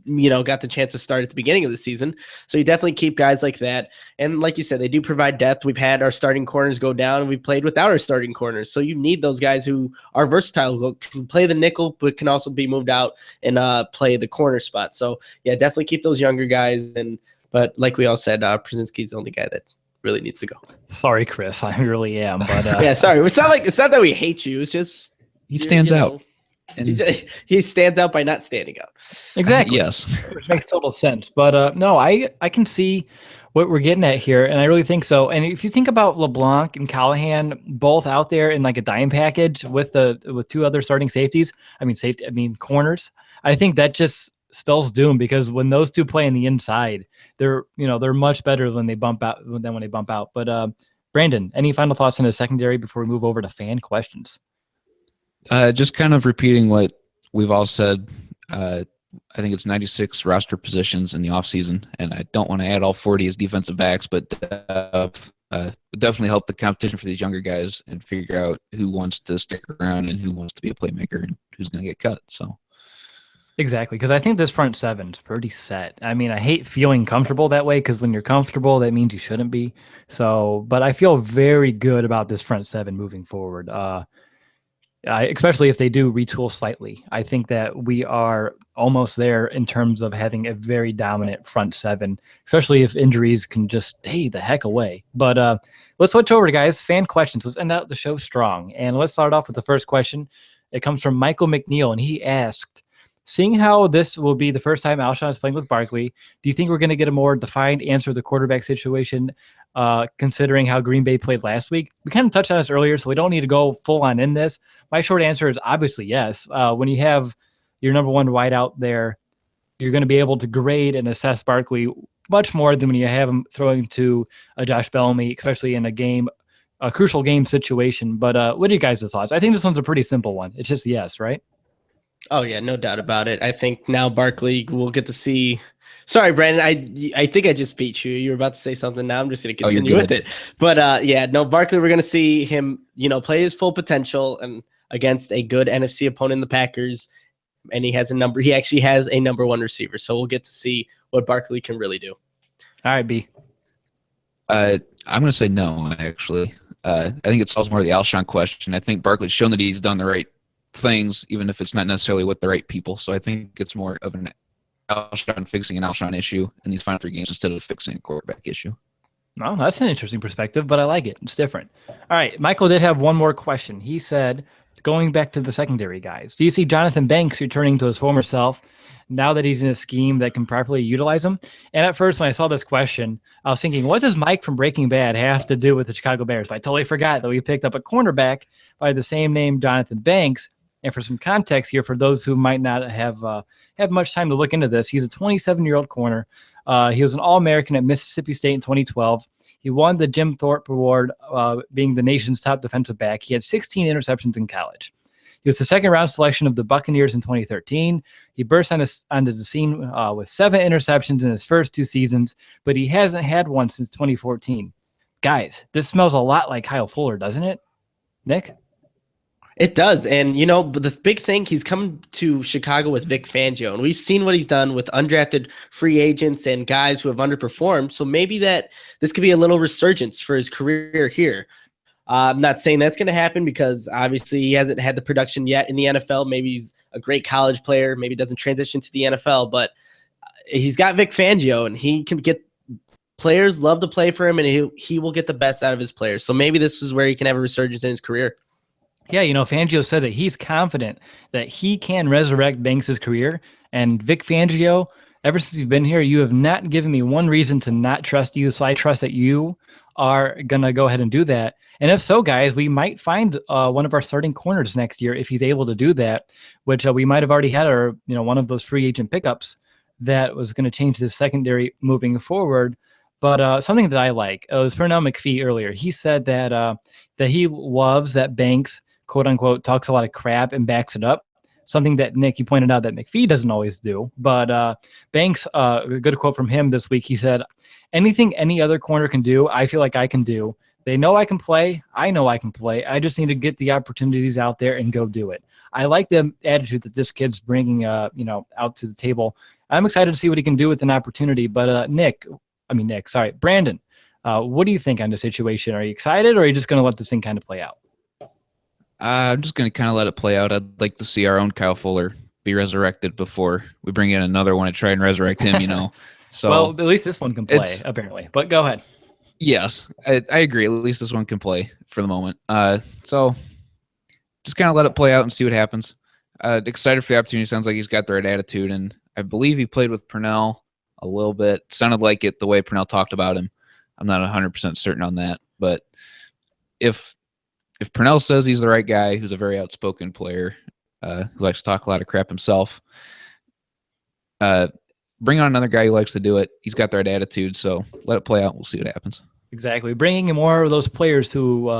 got the chance to start at the beginning of the season. So you definitely keep guys like that. And like you said, they do provide depth. We've had our starting corners go down, and we've played without our starting corners. So you need those guys who are versatile, who can play the nickel, but can also be moved out and play the corner spot. So yeah, definitely keep those younger guys. But like we all said, Brzezinski's the only guy that really needs to go. Sorry, Chris, I really am. But yeah, sorry. It's not that we hate you. It's just he stands out. He stands out by not standing out. Exactly. Yes, which makes total sense. But no, I can see what we're getting at here, and I really think so. And if you think about LeBlanc and Callahan both out there in like a dime package with two other starting safeties, corners, I think that just spells doom, because when those two play in the inside, they're much better when they bump out than when they bump out. But Brandon, any final thoughts on the secondary before we move over to fan questions? Just kind of repeating what we've all said. I think it's 96 roster positions in the offseason, and I don't want to add all 40 as defensive backs, but definitely help the competition for these younger guys and figure out who wants to stick around and who wants to be a playmaker and who's going to get cut. So. Exactly, because I think this front seven is pretty set. I mean, I hate feeling comfortable that way, because when you're comfortable, that means you shouldn't be. So, but I feel very good about this front seven moving forward. Especially if they do retool slightly. I think that we are almost there in terms of having a very dominant front seven, especially if injuries can just stay the heck away. But let's switch over to guys. Fan questions. Let's end out the show strong. And let's start off with the first question. It comes from Michael McNeil, and he asked, seeing how this will be the first time Alshon is playing with Barkley, do you think we're going to get a more defined answer to the quarterback situation, considering how Green Bay played last week? We kind of touched on this earlier, so we don't need to go full on in this. My short answer is obviously yes. When you have your number one wideout there, you're going to be able to grade and assess Barkley much more than when you have him throwing to a Josh Bellamy, especially in a crucial game situation. But what are you guys' thoughts? I think this one's a pretty simple one. It's just yes, right? Oh yeah, no doubt about it. I think now Barkley will get to see. Sorry, Brandon. I think I just beat you. You were about to say something. Now I'm just going to continue with it. But yeah, no, Barkley. We're going to see him, play his full potential and against a good NFC opponent in the Packers. And he actually has a number one receiver. So we'll get to see what Barkley can really do. All right, B. I'm going to say no. Actually, I think it solves more of the Alshon question. I think Barkley's shown that he's done the right things, even if it's not necessarily with the right people. So I think it's more of an Alshon fixing an Alshon issue in these final three games instead of fixing a quarterback issue. Well, that's an interesting perspective, but I like it. It's different. All right. Michael did have one more question. He said, going back to the secondary guys, do you see Jonathan Banks returning to his former self now that he's in a scheme that can properly utilize him? And at first, when I saw this question, I was thinking, what does Mike from Breaking Bad have to do with the Chicago Bears? But I totally forgot that we picked up a cornerback by the same name, Jonathan Banks. And for some context here, for those who might not have much time to look into this, he's a 27-year-old corner. He was an All-American at Mississippi State in 2012. He won the Jim Thorpe Award, being the nation's top defensive back. He had 16 interceptions in college. He was the second-round selection of the Buccaneers in 2013. He burst onto the scene with 7 interceptions in his first 2 seasons, but he hasn't had one since 2014. Guys, this smells a lot like Kyle Fuller, doesn't it? Nick? It does. And, but the big thing, he's come to Chicago with Vic Fangio, and we've seen what he's done with undrafted free agents and guys who have underperformed. So maybe this could be a little resurgence for his career here. I'm not saying that's going to happen because obviously he hasn't had the production yet in the NFL. Maybe he's a great college player. Maybe doesn't transition to the NFL, but he's got Vic Fangio, and he can get players love to play for him, and he will get the best out of his players. So maybe this is where he can have a resurgence in his career. Yeah, Fangio said that he's confident that he can resurrect Banks' career. And Vic Fangio, ever since you've been here, you have not given me one reason to not trust you. So I trust that you are going to go ahead and do that. And if so, guys, we might find one of our starting corners next year if he's able to do that, which we might have already had one of those free agent pickups that was going to change the secondary moving forward. But something that I like, it was Pernell McPhee earlier. He said that he loves that Banks, quote unquote, talks a lot of crap and backs it up. Something that, Nick, you pointed out that McPhee doesn't always do. But Banks, a good quote from him this week, he said, anything any other corner can do, I feel like I can do. They know I can play. I know I can play. I just need to get the opportunities out there and go do it. I like the attitude that this kid's bringing, out to the table. I'm excited to see what he can do with an opportunity. But Brandon, what do you think on the situation? Are you excited, or are you just going to let this thing kind of play out? I'm just going to kind of let it play out. I'd like to see our own Kyle Fuller be resurrected before we bring in another one to try and resurrect him, So well, at least this one can play, apparently. But go ahead. Yes, I agree. At least this one can play for the moment. So just kind of let it play out and see what happens. Excited for the opportunity. Sounds like he's got the right attitude, and I believe he played with Pernell a little bit. Sounded like it the way Pernell talked about him. I'm not 100% certain on that, but if Pernell says he's the right guy, who's a very outspoken player, who likes to talk a lot of crap himself, bring on another guy who likes to do it. He's got the right attitude, so let it play out. We'll see what happens. Exactly. Bringing in more of those players who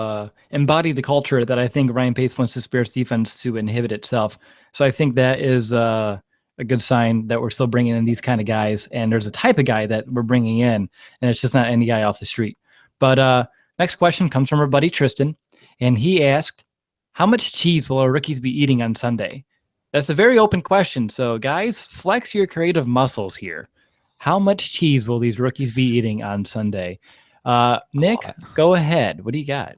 embody the culture that I think Ryan Pace wants the Bears defense to inhibit itself. So I think that is a good sign that we're still bringing in these kind of guys. And there's a type of guy that we're bringing in, and it's just not any guy off the street. But next question comes from our buddy Tristan. And he asked, how much cheese will our rookies be eating on Sunday? That's a very open question. So, guys, flex your creative muscles here. How much cheese will these rookies be eating on Sunday? Nick, go ahead. What do you got?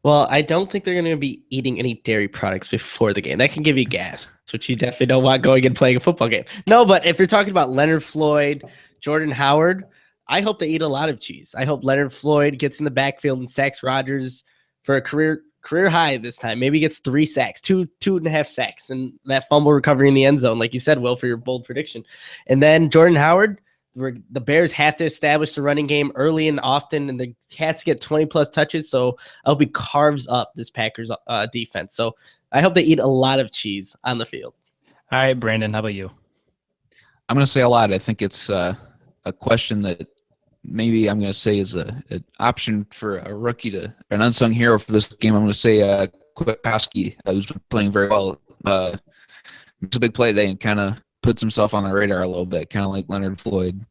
Well, I don't think they're going to be eating any dairy products before the game. That can give you gas, which you definitely don't want going and playing a football game. No, but if you're talking about Leonard Floyd, Jordan Howard, I hope they eat a lot of cheese. I hope Leonard Floyd gets in the backfield and sacks Rodgers for a career high this time. Maybe gets 3 sacks, two and a half sacks, and that fumble recovery in the end zone, like you said, Will, for your bold prediction. And then Jordan Howard, the Bears have to establish the running game early and often, and they has to get 20-plus touches, so I hope he carves up this Packers defense. So I hope they eat a lot of cheese on the field. All right, Brandon, how about you? I'm going to say a lot. I think it's a question that maybe I'm going to say is an option for a rookie an unsung hero for this game. I'm going to say Kwiatkowski, who's been playing very well. Makes a big play today and kind of puts himself on the radar a little bit, kind of like Leonard Floyd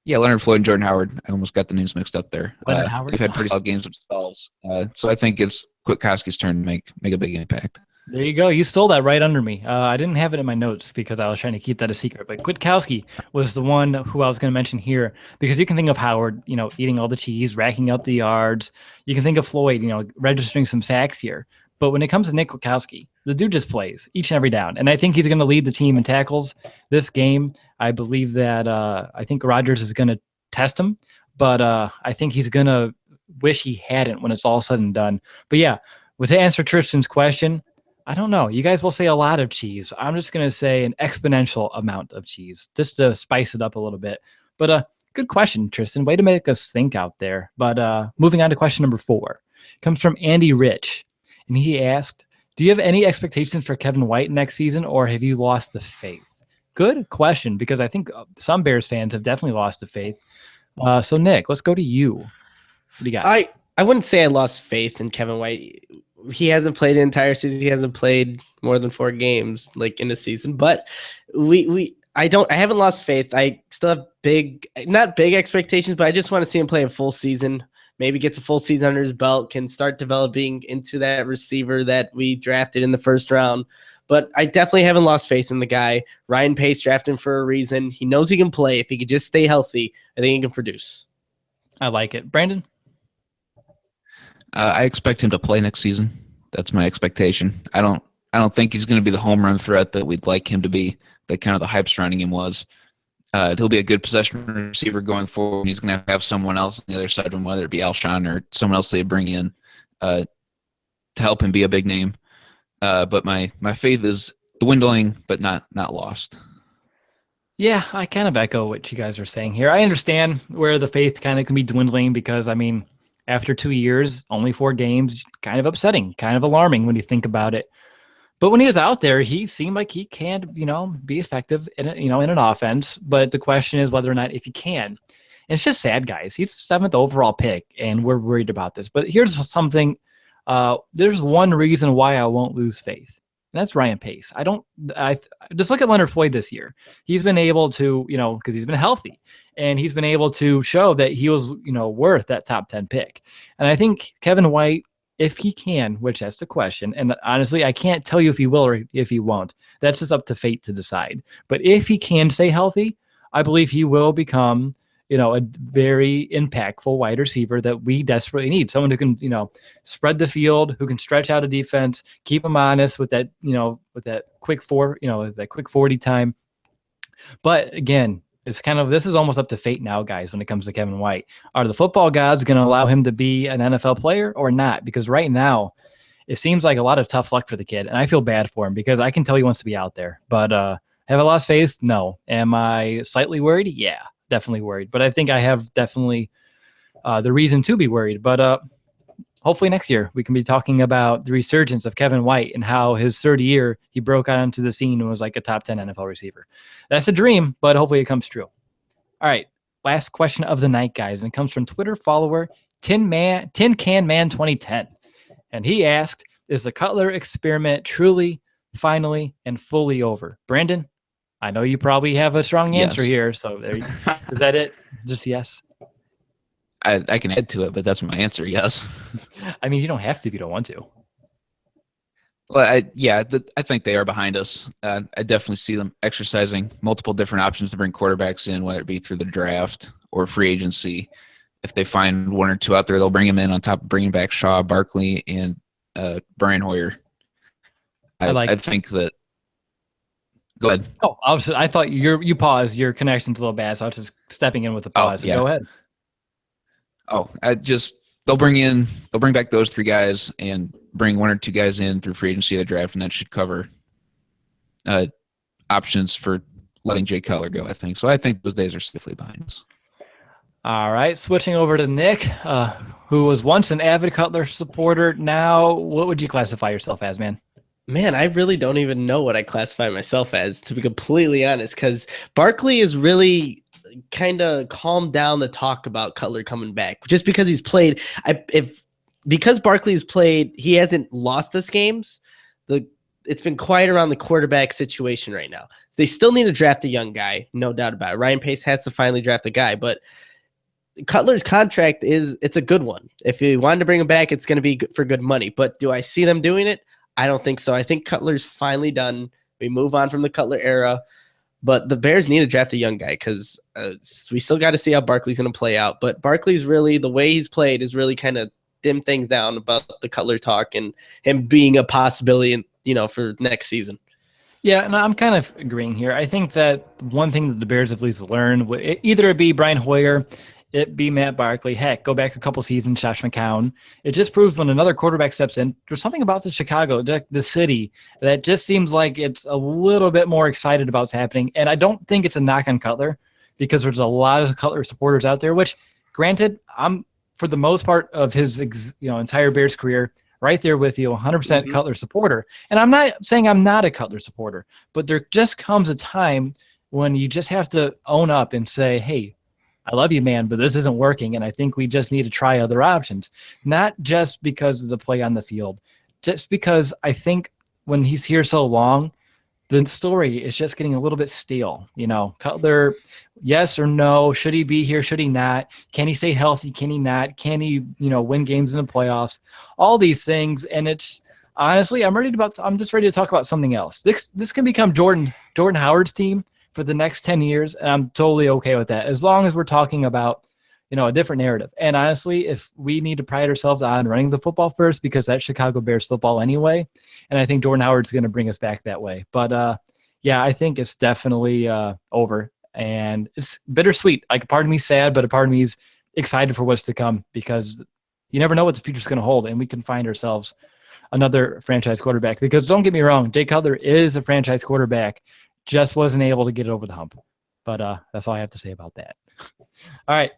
Leonard Floyd and Jordan Howard. I almost got the names mixed up there. They've had pretty solid games themselves. So I think it's Kwiatkowski's turn to make a big impact. There you go. You stole that right under me. I didn't have it in my notes because I was trying to keep that a secret. But Kwiatkowski was the one who I was going to mention here because you can think of Howard, eating all the cheese, racking up the yards. You can think of Floyd, registering some sacks here. But when it comes to Nick Kwiatkowski, the dude just plays each and every down. And I think he's going to lead the team in tackles this game. I believe that I think Rodgers is going to test him. But I think he's going to wish he hadn't when it's all said and done. But yeah, Well, to answer Tristan's question, I don't know. You guys will say a lot of cheese. I'm just going to say an exponential amount of cheese just to spice it up a little bit. But good question, Tristan. Way to make us think out there. But moving on to question number 4. Comes from Andy Rich. And he asked, do you have any expectations for Kevin White next season, or have you lost the faith? Good question, because I think some Bears fans have definitely lost the faith. So, Nick, let's go to you. What do you got? I wouldn't say I lost faith in Kevin White. He hasn't played an entire season. He hasn't played more than 4 games like in a season. But I haven't lost faith. I still have not big expectations, but I just want to see him play a full season. Maybe gets a full season under his belt, can start developing into that receiver that we drafted in the first round. But I definitely haven't lost faith in the guy. Ryan Pace drafted him for a reason. He knows he can play. If he could just stay healthy, I think he can produce. I like it. Brandon? I expect him to play next season. That's my expectation. I don't think he's going to be the home run threat that we'd like him to be, that kind of the hype surrounding him was. He'll be a good possession receiver going forward. He's going to have someone else on the other side of him, whether it be Alshon or someone else they bring in to help him be a big name. But my faith is dwindling, but not lost. Yeah, I kind of echo what you guys are saying here. I understand where the faith kind of can be dwindling because, I mean, after 2 years, only 4 games, kind of upsetting, kind of alarming when you think about it. But when he was out there, he seemed like he can, be effective in an offense. But the question is whether or not if he can. And it's just sad, guys. He's the 7th overall pick, and we're worried about this. But here's something. There's one reason why I won't lose faith, and that's Ryan Pace. I just look at Leonard Floyd this year. He's been able to, because he's been healthy, and he's been able to show that he was, worth that top 10 pick. And I think Kevin White, if he can, which that's the question, and honestly, I can't tell you if he will or if he won't. That's just up to fate to decide. But if he can stay healthy, I believe he will become, a very impactful wide receiver that we desperately need. Someone who can, spread the field, who can stretch out a defense, keep them honest with that, with that quick 40 time. But again, this is almost up to fate now, guys, when it comes to Kevin White. Are the football gods going to allow him to be an NFL player or not? Because right now, it seems like a lot of tough luck for the kid, and I feel bad for him because I can tell he wants to be out there. But have I lost faith? No. Am I slightly worried? Yeah, definitely worried. But I think I have definitely the reason to be worried. But hopefully next year we can be talking about the resurgence of Kevin White and how his 3rd year he broke out onto the scene and was like a top 10 NFL receiver. That's a dream, but hopefully it comes true. All right, last question of the night, guys, and it comes from Twitter follower Tin Can Man 2010, and he asked, "Is the Cutler experiment truly, finally, and fully over?" Brandon, I know you probably have a strong answer here, so is that it? Just yes. I can add to it, but that's my answer, yes. I mean, you don't have to if you don't want to. Well, I think they are behind us. I definitely see them exercising multiple different options to bring quarterbacks in, whether it be through the draft or free agency. If they find 1 or 2 out there, they'll bring them in on top of bringing back Shaw, Barkley, and Brian Hoyer. I think that. Go ahead. Oh, I thought you paused. Your connection's a little bad, so I was just stepping in with a pause. So go ahead. They'll bring back those 3 guys and bring 1 or 2 guys in through free agency of the draft, and that should cover options for letting Jay Cutler go, I think. So I think those days are safely behind us. All right, switching over to Nick, who was once an avid Cutler supporter. Now, what would you classify yourself as, man? Man, I really don't even know what I classify myself as, to be completely honest, because Barkley is really kind of calmed down the talk about Cutler coming back just because he's played. Because Barkley's played, he hasn't lost us games. It's been quiet around the quarterback situation right now. They still need to draft a young guy, no doubt about it. Ryan Pace has to finally draft a guy, but Cutler's contract it's a good one. If you wanted to bring him back, it's going to be for good money. But do I see them doing it? I don't think so. I think Cutler's finally done. We move on from the Cutler era. But the Bears need to draft a young guy because we still got to see how Barkley's going to play out. But Barkley's really, the way he's played is really kind of dimmed things down about the Cutler talk and him being a possibility, for next season. Yeah, and I'm kind of agreeing here. I think that one thing that the Bears have at least learned, either it be Brian Hoyer it be Matt Barkley. Heck, go back a couple seasons, Josh McCown. It just proves when another quarterback steps in, there's something about the Chicago, the city, that just seems like it's a little bit more excited about what's happening. And I don't think it's a knock on Cutler, because there's a lot of Cutler supporters out there, which, granted, I'm, for the most part of his entire Bears career, right there with you, 100% Cutler supporter. And I'm not saying I'm not a Cutler supporter, but there just comes a time when you just have to own up and say, hey, I love you, man, but this isn't working, and I think we just need to try other options. Not just because of the play on the field, just because I think when he's here so long, the story is just getting a little bit stale. Cutler, yes or no? Should he be here? Should he not? Can he stay healthy? Can he not? Can he, win games in the playoffs? All these things, and it's honestly, I'm just ready to talk about something else. This can become Jordan Howard's team for the next 10 years, and I'm totally okay with that, as long as we're talking about, a different narrative. And honestly, if we need to pride ourselves on running the football first, because that's Chicago Bears football anyway, and I think Jordan Howard's going to bring us back that way. But yeah, I think it's definitely over, and it's bittersweet. Like, a part of me sad, but a part of me is excited for what's to come, because you never know what the future's going to hold, and we can find ourselves another franchise quarterback. Because don't get me wrong, Jay Cutler is a franchise quarterback, just wasn't able to get it over the hump. But that's all I have to say about that. All right.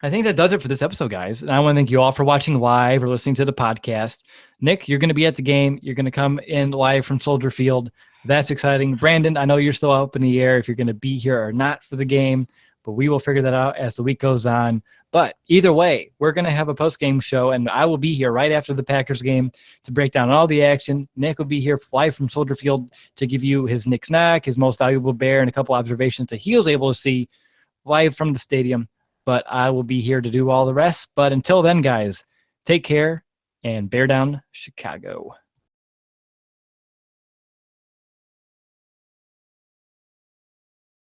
I think that does it for this episode, guys. And I want to thank you all for watching live or listening to the podcast. Nick, you're going to be at the game. You're going to come in live from Soldier Field. That's exciting. Brandon, I know you're still up in the air if you're going to be here or not for the game, but we will figure that out as the week goes on. But either way, we're going to have a post-game show, and I will be here right after the Packers game to break down all the action. Nick will be here live from Soldier Field to give you his Nick Snack, his most valuable bear, and a couple observations that he was able to see live from the stadium. But I will be here to do all the rest. But until then, guys, take care and bear down Chicago.